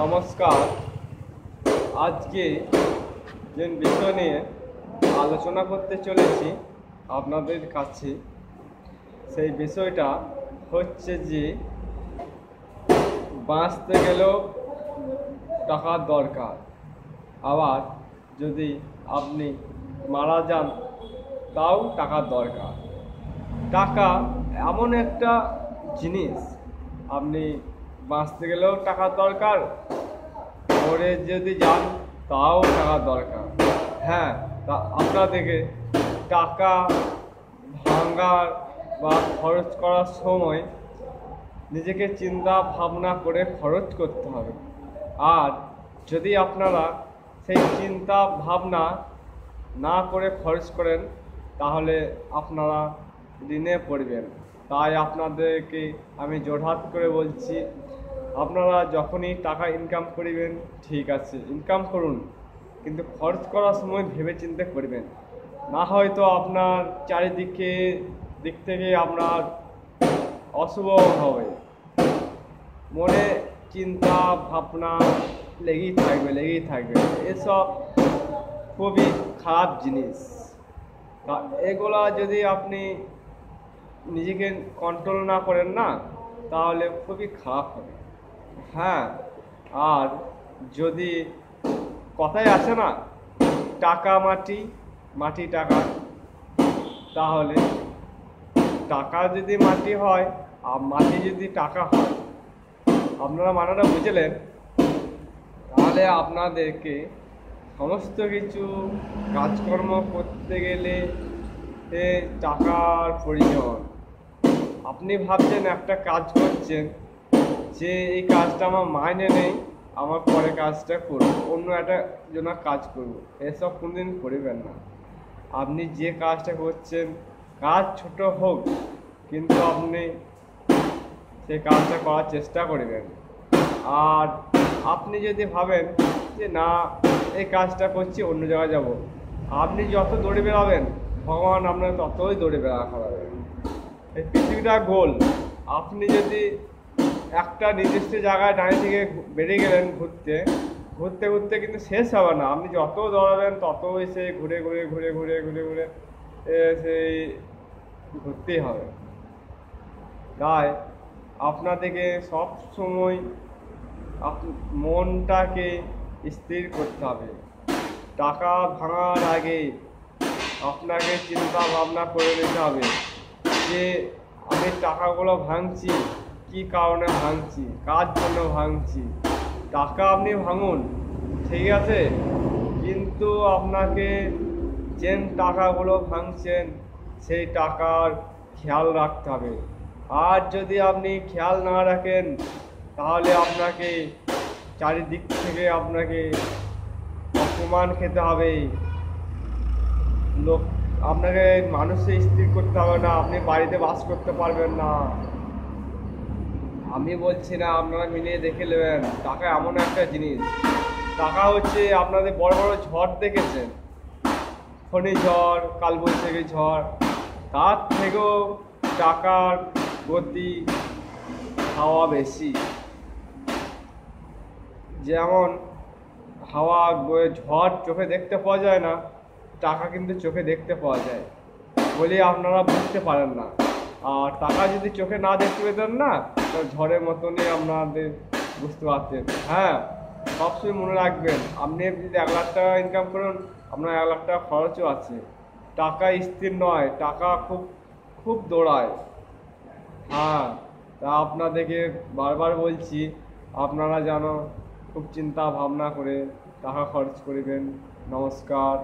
নমস্কার। আজকে যে বিষয় নিয়ে আলোচনা করতে চলেছি আপনাদের কাছে, সেই বিষয়টা হচ্ছে যে বাঁচতে গেলেও টাকার দরকার, আবার যদি আপনি মারা যান তাও টাকার দরকার। টাকা এমন একটা জিনিস, আপনি বাঁচতে গেলেও টাকার দরকার, মরে যদি যান তাও টাকার দরকার। হ্যাঁ, তা আপনাদেরকে টাকা ভাঙার বা খরচ করার সময় নিজেকে চিন্তা ভাবনা করে খরচ করতে হবে। আর যদি আপনারা সেই চিন্তা ভাবনা না করে খরচ করেন তাহলে আপনারা ঋণে পড়বেন। তাই আপনাদেরকে আমি জোরহাত করে বলছি, আপনারা যখনই টাকা ইনকাম করিবেন ঠিক আছে, ইনকাম করুন, কিন্তু খরচ করার সময় ভেবে চিন্তে করবেন। না হয়তো আপনার চারিদিকে দিক থেকে আপনার অশুভ হবে, মনে চিন্তা ভাবনা লেগেই থাকবে। এসব খুবই খারাপ জিনিস। তা এগুলা যদি আপনি নিজেকে কন্ট্রোল না করেন না, তাহলে খুবই খারাপ হবে। হ্যাঁ, আর যদি কথাই আছে না, টাকা মাটি, মাটি টাকা, তাহলে টাকা যদি মাটি হয় আর মাটি যদি টাকা হয়, আপনারা মানাটা বুঝলেন, তাহলে আপনাদেরকে সমস্ত কিছু কাজকর্ম করতে গেলে টাকার প্রয়োজন। আপনি ভাবছেন একটা কাজ করছেন, যে এই কাজটা আমার মাইনে নেই, আমার পরে কাজটা করব, অন্য একটা জন্য কাজ করব, এসব কোনোদিন করবেন না। আপনি যে কাজটা করছেন, কাজ ছোট হোক, কিন্তু আপনি সেই কাজটা করার চেষ্টা করবেন। আর আপনি যদি ভাবেন যে না, এই কাজটা করছি, অন্য জায়গায় যাব, আপনি যত দৌড়ে বেড়াবেন ভগবান আপনাকে ততই দৌড়ে বেড়া করাবেন। এই পৃথিবীটা গোল। আপনি যদি একটা নির্দিষ্ট জায়গায় দাঁড়িয়ে থেকে বেরিয়ে গেলেন ঘুরতে ঘুরতে ঘুরতে, কিন্তু শেষ হবে না। আপনি যত দৌড়াবেন ততই সেই ঘুরে সেই ঘুরতেই হবে। তাই আপনাদেরকে সব সময় মনটাকে স্থির করতে হবে। টাকা ভাঙার আগে আপনাকে চিন্তা ভাবনা করে নিতে হবে যে আমি টাকাগুলো ভাঙছি কি কারণে ভাঙছি, কার জন্য ভাঙছি। টাকা আপনি ভাঙুন, ঠিক আছে, কিন্তু আপনাকে যে টাকাগুলো ভাঙছেন সেই টাকার খেয়াল রাখতে হবে। আর যদি আপনি খেয়াল না রাখেন তাহলে আপনাকে চারিদিক থেকে আপনাকে অপমান খেতে হবে। লোক আপনাকে মানুষে স্থির করতে হবে না, আপনি বাড়িতে বাস করতে পারবেন না। আমি বলছি না, আপনারা মিলিয়ে দেখে নেবেন। টাকা এমন একটা জিনিস, টাকা হচ্ছে আপনাদের বড় বড় ঝড় দেখেছেন, ফণী ঝড়, কালবৈশাখী ঝড়, তার থেকেও টাকার গতি হাওয়া বেশি। যেমন হাওয়া ঝড় চোখে দেখতে পাওয়া যায় না, টাকা কিন্তু চোখে দেখতে পাওয়া যায় বলে আপনারা বুঝতে পারেন না। আর টাকা যদি চোখে না দেখতে পেতেন না, তো ঝড়ের মতনই আপনাদের বুঝতে পারতেন। হ্যাঁ, সবসময় মনে রাখবেন, আপনি যদি 1,00,000 টাকা ইনকাম করুন, আপনার 1,00,000 টাকা খরচও আছে। টাকা স্থির নয়, টাকা খুব খুব দৌড়ায়। হ্যাঁ, তা আপনাদেরকে বারবার বলছি, আপনারা যেন খুব চিন্তা ভাবনা করে টাকা খরচ করবেন। নমস্কার।